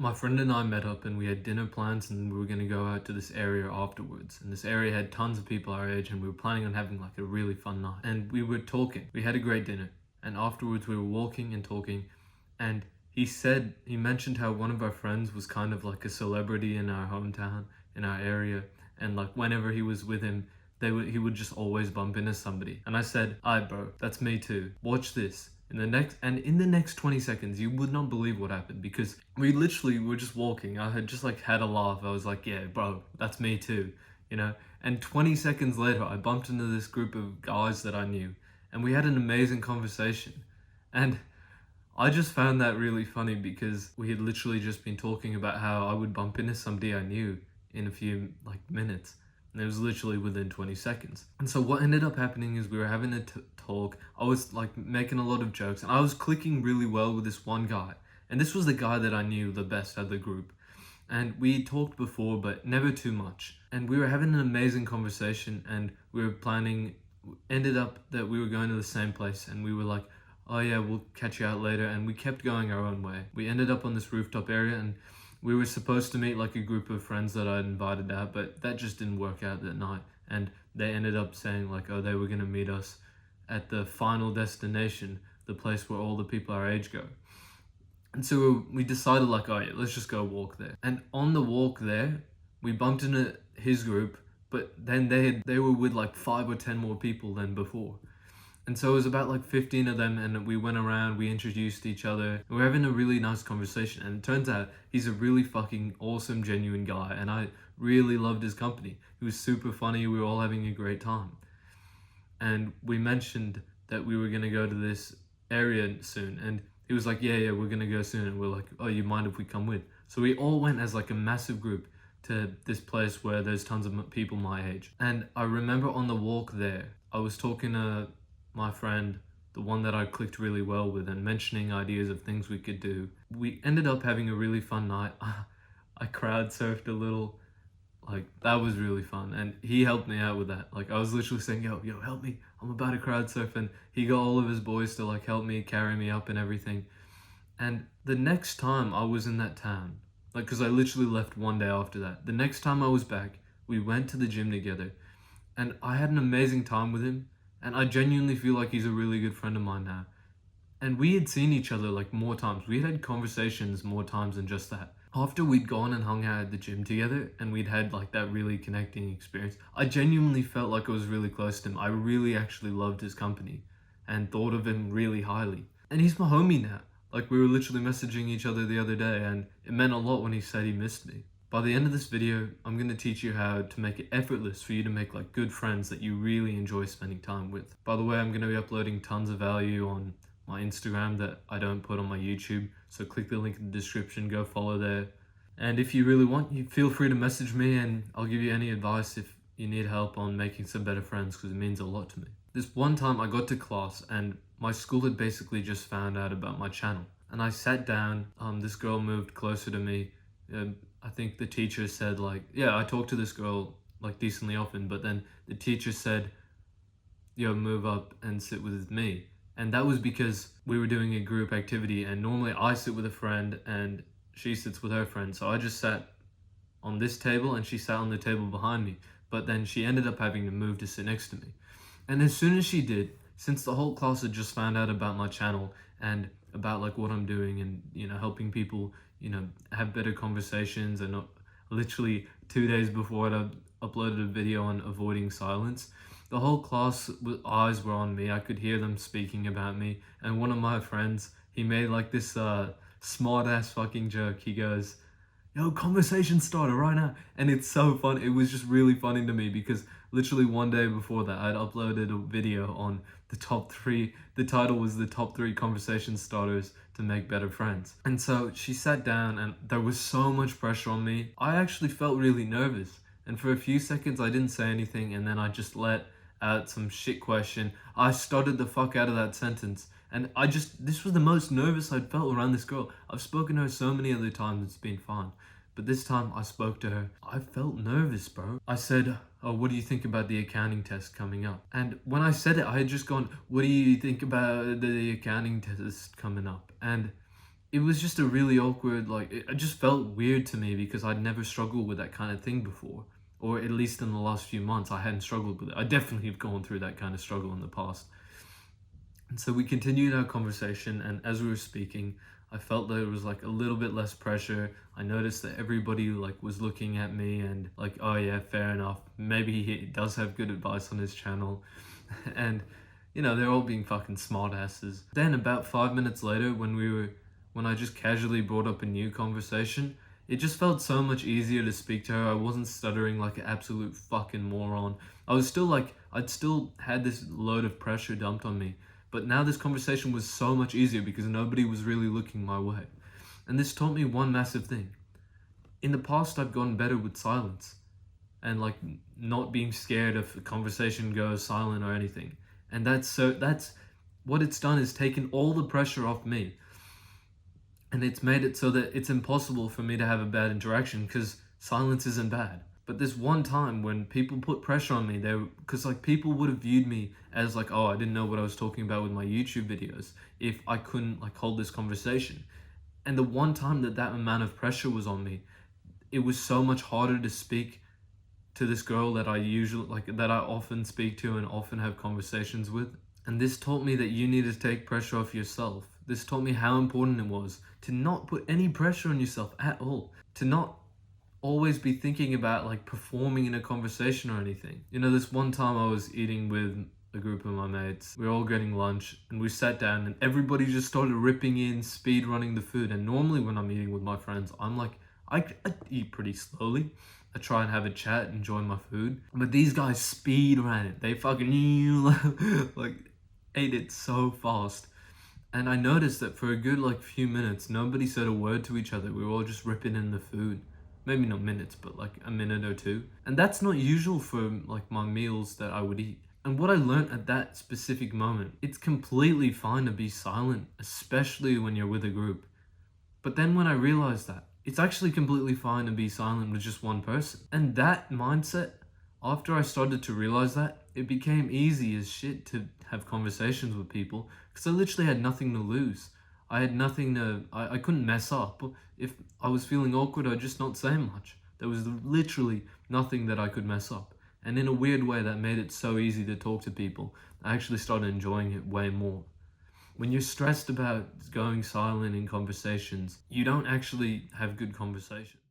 My friend and I met up and we had dinner plans and we were going to go out to this area afterwards. And this area had tons of people our age and we were planning on having like a really fun night. And we were talking. We had a great dinner. And afterwards we were walking and talking. And he mentioned how one of our friends was kind of like a celebrity in our hometown, in our area. And like whenever he was with him, he would just always bump into somebody. And I said, "Alright, bro, that's me too. Watch this." In the next 20 seconds, you would not believe what happened because we literally were just walking. I had just like had a laugh. I was like, "Yeah, bro, that's me too," you know. And 20 seconds later, I bumped into this group of guys that I knew, and we had an amazing conversation. And I just found that really funny because we had literally just been talking about how I would bump into somebody I knew in a few like minutes. And it was literally within 20 seconds. And so what ended up happening is we were having a talk. I was like making a lot of jokes and I was clicking really well with this one guy. And this was the guy that I knew the best out of the group. And we talked before, but never too much. And we were having an amazing conversation and we were planning, ended up that we were going to the same place and we were like, "Oh yeah, we'll catch you out later." And we kept going our own way. We ended up on this rooftop area and we were supposed to meet like a group of friends that I'd invited out, but that just didn't work out that night. And they ended up saying like, oh, they were going to meet us at the final destination, the place where all the people our age go. And so we decided like, oh yeah, let's just go walk there. And on the walk there, we bumped into his group, but then they were with like 5 or 10 more people than before. And so it was about like 15 of them, and we went around, we introduced each other, and we are having a really nice conversation. And it turns out he's a really fucking awesome, genuine guy, and I really loved his company. He was super funny, we were all having a great time. And we mentioned that we were gonna go to this area soon, and he was like, yeah, we're gonna go soon. And we're like, oh, you mind if we come with? So we all went as like a massive group to this place where there's tons of people my age. And I remember on the walk there, I was talking to my friend, the one that I clicked really well with, and mentioning ideas of things we could do. We ended up having a really fun night. I crowd surfed a little. Like, that was really fun. And he helped me out with that. Like, I was literally saying, yo, help me. I'm about to crowd surf. And he got all of his boys to like help me, carry me up and everything. And the next time I was in that town, like, because I literally left one day after that. The next time I was back, we went to the gym together. And I had an amazing time with him. And I genuinely feel like he's a really good friend of mine now. And we had seen each other like more times. We had conversations more times than just that. After we'd gone and hung out at the gym together and we'd had like that really connecting experience, I genuinely felt like I was really close to him. I really actually loved his company and thought of him really highly. And he's my homie now. Like, we were literally messaging each other the other day and it meant a lot when he said he missed me. By the end of this video, I'm going to teach you how to make it effortless for you to make like good friends that you really enjoy spending time with. By the way, I'm going to be uploading tons of value on my Instagram that I don't put on my YouTube. So click the link in the description, go follow there. And if you really want, you feel free to message me and I'll give you any advice if you need help on making some better friends, because it means a lot to me. This one time I got to class and my school had basically just found out about my channel. And I sat down, this girl moved closer to me. I think the teacher said like, yeah, I talk to this girl like decently often, but then the teacher said, yo, move up and sit with me. And that was because we were doing a group activity and normally I sit with a friend and she sits with her friend. So I just sat on this table and she sat on the table behind me. But then she ended up having to move to sit next to me. And as soon as she did, since the whole class had just found out about my channel and about like what I'm doing and, you know, helping people, you know, have better conversations, and literally 2 days before I uploaded a video on avoiding silence, the whole class eyes were on me. I could hear them speaking about me. And one of my friends, he made like this smart ass fucking joke. He goes, yo, conversation starter right now. And it's so fun. It was just really funny to me because literally one day before that, I'd uploaded a video on the top 3. The title was the top 3 conversation starters to make better friends. And so she sat down and there was so much pressure on me. I actually felt really nervous. And for a few seconds, I didn't say anything. And then I just let out some shit question. I stuttered the fuck out of that sentence. And this was the most nervous I'd felt around this girl. I've spoken to her so many other times, it's been fine. But this time I spoke to her. I felt nervous, bro. I said, oh, what do you think about the accounting test coming up? And when I said it, I had just gone, what do you think about the accounting test coming up? And it was just a really awkward, like, it just felt weird to me because I'd never struggled with that kind of thing before. Or at least in the last few months, I hadn't struggled with it. I definitely have gone through that kind of struggle in the past. And so we continued our conversation, and as we were speaking, I felt that it was like a little bit less pressure. I noticed that everybody like was looking at me and like, oh yeah, fair enough. Maybe he does have good advice on his channel. And you know, they're all being fucking smartasses. Then about 5 minutes later, when I just casually brought up a new conversation, it just felt so much easier to speak to her. I wasn't stuttering like an absolute fucking moron. I was still like, I'd still had this load of pressure dumped on me. But now this conversation was so much easier because nobody was really looking my way. And this taught me one massive thing. In the past, I've gotten better with silence and like not being scared if a conversation goes silent or anything. And that's what it's done is taken all the pressure off me. And it's made it so that it's impossible for me to have a bad interaction because silence isn't bad. But this one time when people put pressure on me, because like people would have viewed me as like, oh, I didn't know what I was talking about with my YouTube videos if I couldn't like hold this conversation. And the one time that amount of pressure was on me, it was so much harder to speak to this girl that I often speak to and often have conversations with. And this taught me that you need to take pressure off yourself. This taught me how important it was to not put any pressure on yourself at all, to not always be thinking about like performing in a conversation or anything. You know, this one time I was eating with a group of my mates. We were all getting lunch and we sat down and everybody just started ripping in, speed running the food. And normally when I'm eating with my friends, I'm like, I eat pretty slowly. I try and have a chat, enjoy my food. But these guys speed ran it. They fucking like ate it so fast. And I noticed that for a good like few minutes, nobody said a word to each other. We were all just ripping in the food. Maybe not minutes, but like a minute or two. And that's not usual for like my meals that I would eat. And what I learned at that specific moment, it's completely fine to be silent, especially when you're with a group. But then when I realized that, it's actually completely fine to be silent with just one person. And that mindset, after I started to realize that, it became easy as shit to have conversations with people because I literally had nothing to lose. I had nothing to, I couldn't mess up. If I was feeling awkward, I'd just not say much. There was literally nothing that I could mess up. And in a weird way, that made it so easy to talk to people. I actually started enjoying it way more. When you're stressed about going silent in conversations, you don't actually have good conversations.